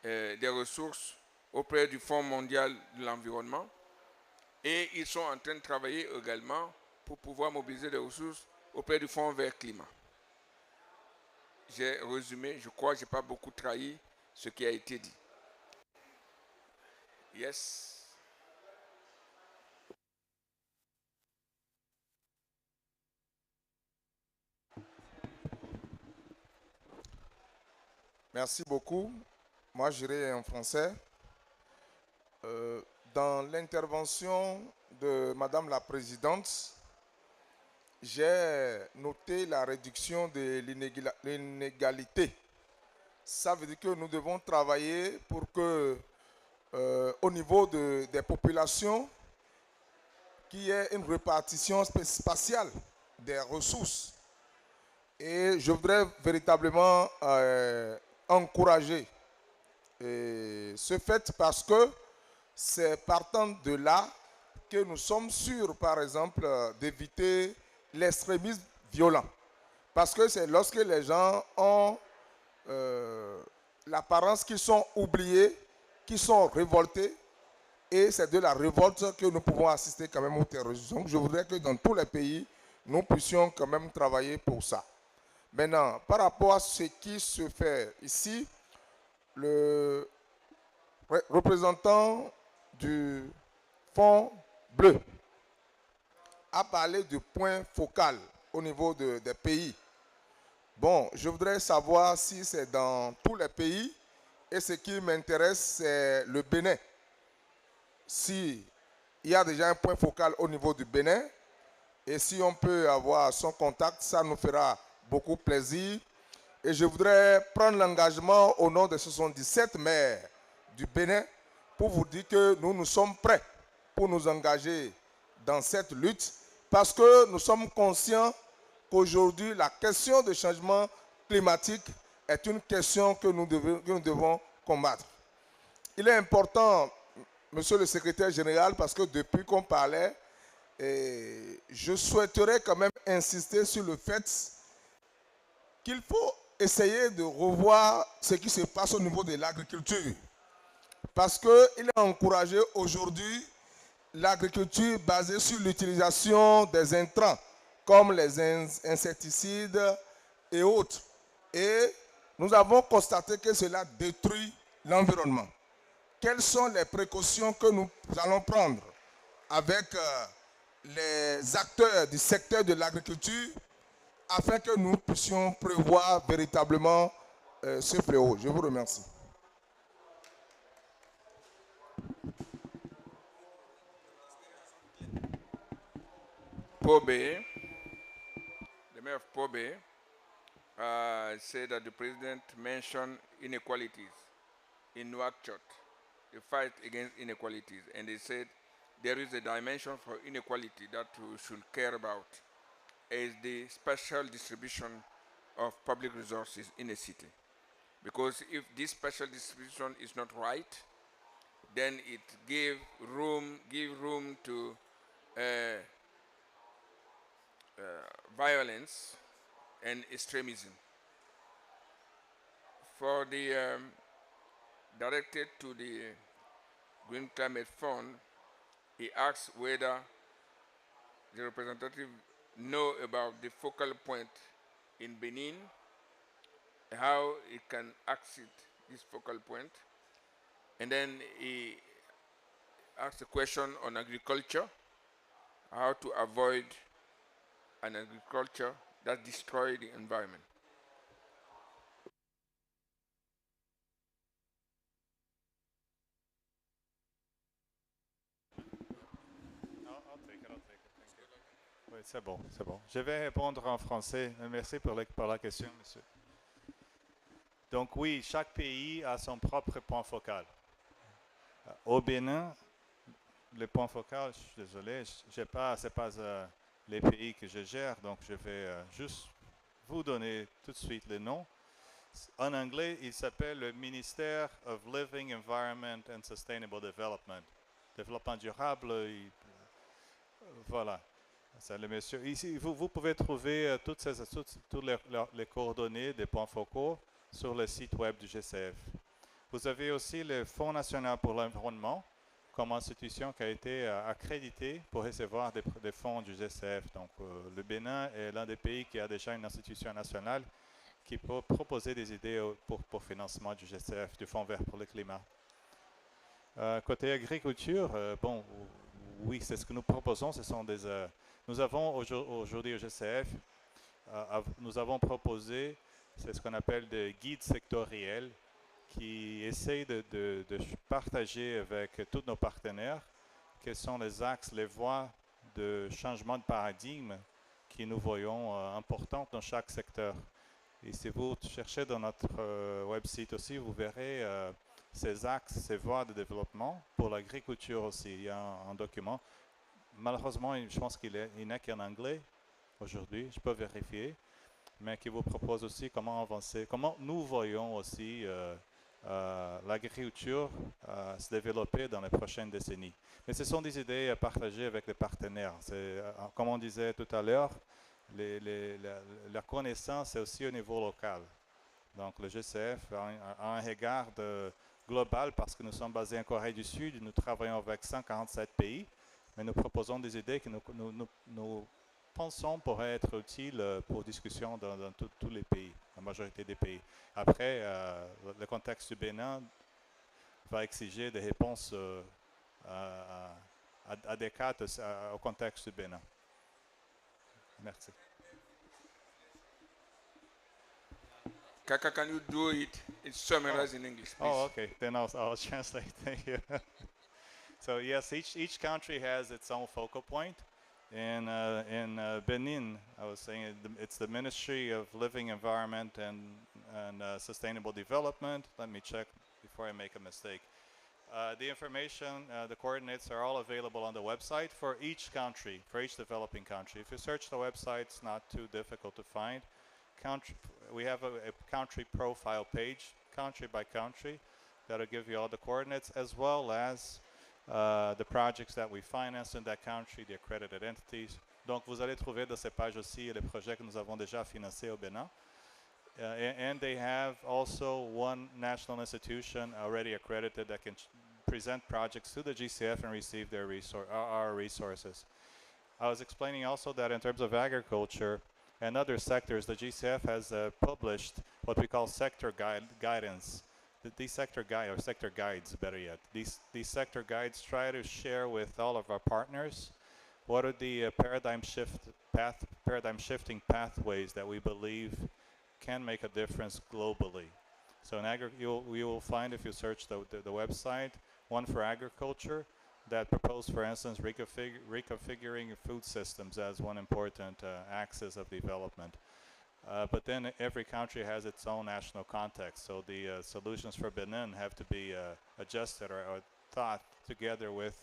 des ressources auprès du Fonds mondial de l'environnement. Et ils sont en train de travailler également pour pouvoir mobiliser des ressources auprès du Fonds vert climat. J'ai résumé, je crois que je n'ai pas beaucoup trahi ce qui a été dit. Yes.
Merci beaucoup. Moi, j'irai en français. Dans l'intervention de Madame la Présidente, j'ai noté la réduction de l'inégalité. Ça veut dire que nous devons travailler pour que, au niveau des populations, qu'il y ait une répartition spatiale des ressources. Et je voudrais véritablement encourager ce fait parce que c'est partant de là que nous sommes sûrs, par exemple, d'éviter l'extrémisme violent. Parce que c'est lorsque les gens ont l'apparence qu'ils sont oubliés, qu'ils sont révoltés, et c'est de la révolte que nous pouvons assister quand même au terrorisme. Donc je voudrais que dans tous les pays, nous puissions quand même travailler pour ça. Maintenant, par rapport à ce qui se fait ici, le représentant du Fonds bleu a parlé du point focal au niveau des pays. Bon, je voudrais savoir si c'est dans tous les pays et ce qui m'intéresse, c'est le Bénin. Si il y a déjà un point focal au niveau du Bénin et si on peut avoir son contact, ça nous fera beaucoup plaisir. Et je voudrais prendre l'engagement au nom des 77 maires du Bénin pour vous dire que nous sommes prêts pour nous engager dans cette lutte parce que nous sommes conscients qu'aujourd'hui, la question du changement climatique est une question que nous devons combattre. Il est important, Monsieur le secrétaire général, parce que depuis qu'on parlait, je souhaiterais quand même insister sur le fait qu'il faut essayer de revoir ce qui se passe au niveau de l'agriculture. Parce qu'il est encouragé aujourd'hui l'agriculture basée sur l'utilisation des intrants, comme les insecticides et autres. Et nous avons constaté que cela détruit l'environnement. Quelles sont les précautions que nous allons prendre avec les acteurs du secteur de l'agriculture afin que nous puissions prévoir véritablement ce fléau? Je vous remercie.
Pobe, the mayor of Pobe, said that the president mentioned inequalities in Nouakchott, the fight against inequalities. And they said there is a dimension for inequality that we should care about, is the special distribution of public resources in a city. Because if this special distribution is not right, then it give room to violence and extremism. For the directed to the Green Climate Fund, he asked whether the representative know about the focal point in Benin, how it can exit this focal point, and then he asked a question on agriculture, how to avoid an agriculture that destroys the environment.
I'll take it. Thank you. Oui, c'est bon. Je vais répondre en français. Merci pour la question, monsieur. Donc oui, chaque pays a son propre point focal. Au Bénin, le point focal, je suis désolé, ce n'est pas les pays que je gère, donc je vais juste vous donner tout de suite le nom. En anglais, il s'appelle le Ministère of Living Environment and Sustainable Development. Développement durable, voilà. C'est le monsieur. Ici, vous pouvez trouver toutes les coordonnées des points focaux sur le site web du GCF. Vous avez aussi le Fonds national pour l'environnement, comme institution qui a été accréditée pour recevoir des fonds du GCF. Donc, le Bénin est l'un des pays qui a déjà une institution nationale qui peut proposer des idées pour financement du GCF, du Fonds vert pour le climat. Côté agriculture, bon, oui, c'est ce que nous proposons. Ce sont nous avons aujourd'hui au GCF, nous avons proposé, c'est ce qu'on appelle des guides sectoriels qui essayent de partager avec tous nos partenaires quels sont les axes, les voies de changement de paradigme que nous voyons importantes dans chaque secteur. Et si vous cherchez dans notre website aussi, vous verrez ces axes, ces voies de développement pour l'agriculture aussi. Il y a un document. Malheureusement, je pense qu'il n'est qu'en anglais aujourd'hui, je peux vérifier, mais qui vous propose aussi comment avancer, comment nous voyons aussi l'agriculture se développer dans les prochaines décennies. Mais ce sont des idées à partager avec les partenaires. Comme on disait tout à l'heure, la connaissance est aussi au niveau local. Donc le GCF a un regard global parce que nous sommes basés en Corée du Sud, nous travaillons avec 147 pays, mais nous proposons des idées que nous pensons pourraient être utiles pour discussion dans tous les pays, la majorité des pays. Après, le contexte du Bénin va exiger des réponses adéquates au contexte du Bénin. Merci.
Kaka, can you do it? It's summarized in English, please.
Oh, okay. Then I'll translate. Thank you. So yes, each country has its own focal point. In Benin, I was saying it's the Ministry of Living Environment and Sustainable Development. Let me check before I make a mistake. The information, the coordinates are all available on the website for each country, for each developing country. If you search the website, it's not too difficult to find. We have a country profile page, country by country, that'll give you all the coordinates as well as the projects that we finance in that country, the accredited entities. Donc, vous allez trouver dans ces pages aussi les projets que nous avons déjà financés au Bénin. And they have also one national institution already accredited that can present projects to the GCF and receive their our resources. I was explaining also that in terms of agriculture and other sectors, the GCF has published what we call sector guidance. These sector guides, better yet. These sector guides try to share with all of our partners what are the paradigm shifting pathways that we believe can make a difference globally. So in you will find, if you search the website, one for agriculture that propose, for instance, reconfiguring food systems as one important axis of development. But then every country has its own national context. So the solutions for Benin have to be adjusted or thought together with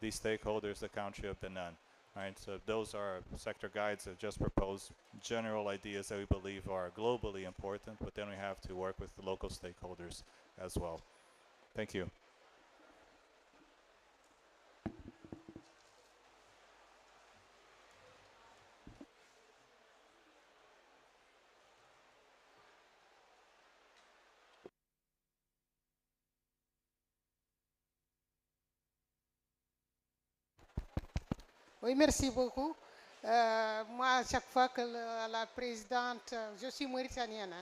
the stakeholders, the country of Benin. Right, so those are sector guides that just propose general ideas that we believe are globally important, but then we have to work with the local stakeholders as well. Thank you.
Oui, merci beaucoup. Moi, à chaque fois que la présidente, je suis mauritanienne,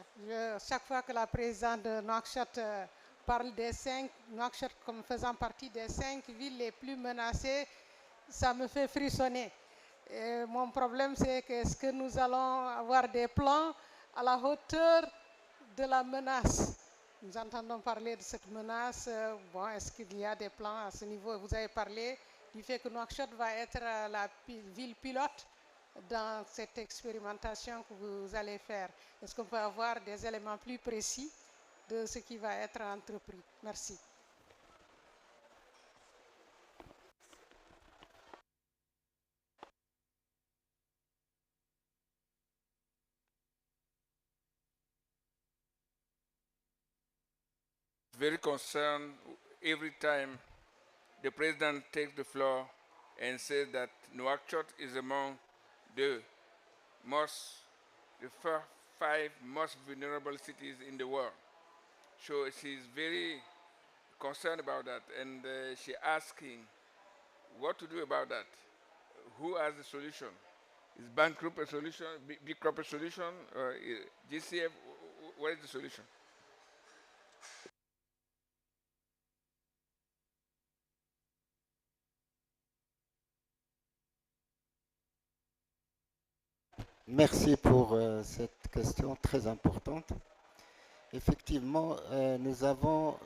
chaque fois que la présidente de Nouakchott parle des 5, Nouakchott comme faisant partie des 5 villes les plus menacées, ça me fait frissonner. Et mon problème, c'est que est-ce que nous allons avoir des plans à la hauteur de la menace? Nous entendons parler de cette menace. Bon, est-ce qu'il y a des plans à ce niveau? Vous avez parlé du fait que Nouakchott va être la ville pilote dans cette expérimentation que vous allez faire. Est-ce qu'on peut avoir des éléments plus précis de ce qui va être entrepris? Merci.
Very concerned every time the president takes the floor and says that Nouakchott is among the 5 most vulnerable cities in the world. So she's very concerned about that, and she asking what to do about that. Who has the solution? Is BCRUP a solution? BCRUP a solution? Or GCF? What is the solution?
Merci pour cette question très importante. Effectivement, nous avons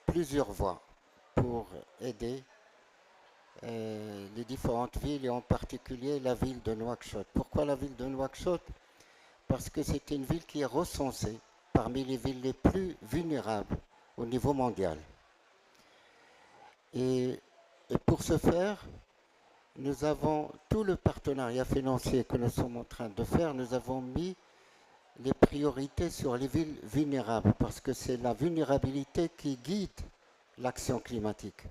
plusieurs voies pour aider les différentes villes et en particulier la ville de Nouakchott. Pourquoi la ville de Nouakchott? Parce que c'est une ville qui est recensée parmi les villes les plus vulnérables au niveau mondial. Et pour ce faire, nous avons tout le partenariat financier que nous sommes en train de faire, nous avons mis les priorités sur les villes vulnérables parce que c'est la vulnérabilité qui guide l'action climatique.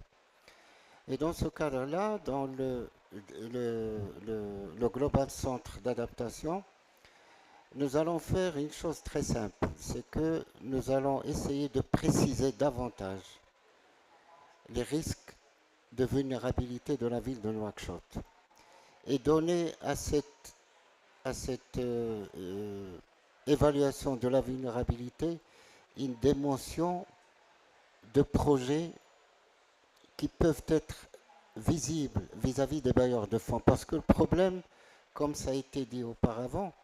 Et dans ce cadre-là, dans le Global Centre d'adaptation, nous allons faire une chose très simple, c'est que nous allons essayer de préciser davantage les risques de vulnérabilité de la ville de Nouakchott et donner à cette évaluation de la vulnérabilité une dimension de projets qui peuvent être visibles vis-à-vis des bailleurs de fonds. Parce que le problème, comme ça a été dit auparavant,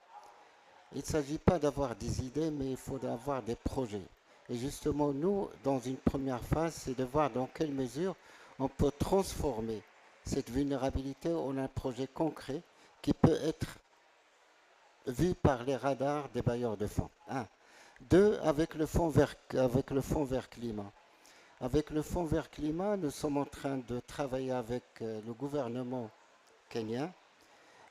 il ne s'agit pas d'avoir des idées, mais il faut avoir des projets. Et justement, nous, dans une première phase, c'est de voir dans quelle mesure on peut transformer cette vulnérabilité en un projet concret qui peut être vu par les radars des bailleurs de fonds. 1. 2. Avec le fonds vert climat. Avec le fonds vert climat, nous sommes en train de travailler avec le gouvernement kenyan,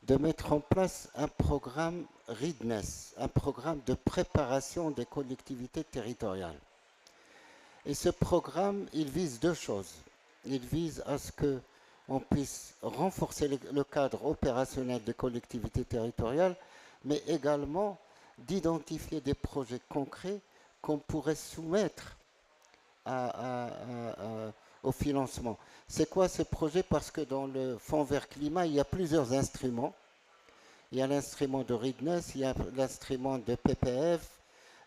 de mettre en place un programme readiness, un programme de préparation des collectivités territoriales. Et ce programme, il vise deux choses. Il vise à ce qu'on puisse renforcer le cadre opérationnel des collectivités territoriales, mais également d'identifier des projets concrets qu'on pourrait soumettre au financement. C'est quoi ces projets? Parce que dans le Fonds vert climat, il y a plusieurs instruments. Il y a l'instrument de readiness, il y a l'instrument de PPF,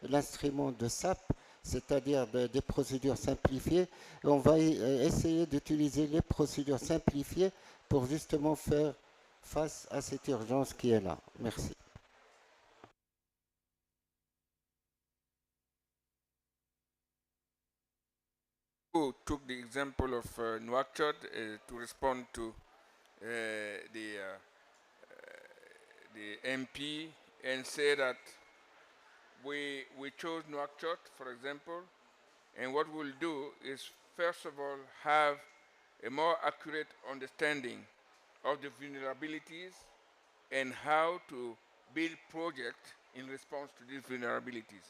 l'instrument de SAP, c'est-à-dire des procédures simplifiées. Et on va essayer d'utiliser les procédures simplifiées pour justement faire face à cette urgence qui est là. Merci.
Who took the example of Nouakchott to respond to the MP and say that we chose Nouakchott, for example, and what we'll do is first of all have a more accurate understanding of the vulnerabilities and how to build projects in response to these vulnerabilities.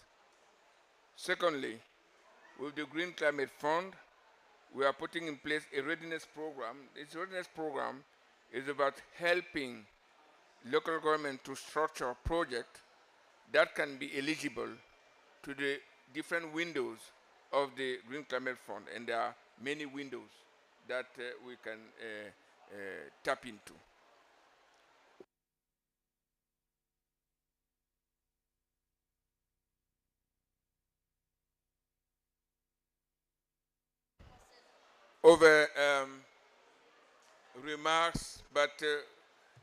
Secondly, with the Green Climate Fund, we are putting in place a readiness program. This readiness program is about helping local government to structure projects that can be eligible to the different windows of the Green Climate Fund. And there are many windows that we can tap into. Over remarks, but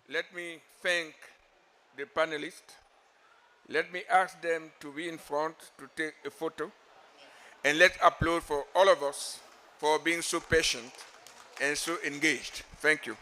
let me thank the panelists. Let me ask them to be in front to take a photo. And let's applaud for all of us for being so patient and so engaged. Thank you.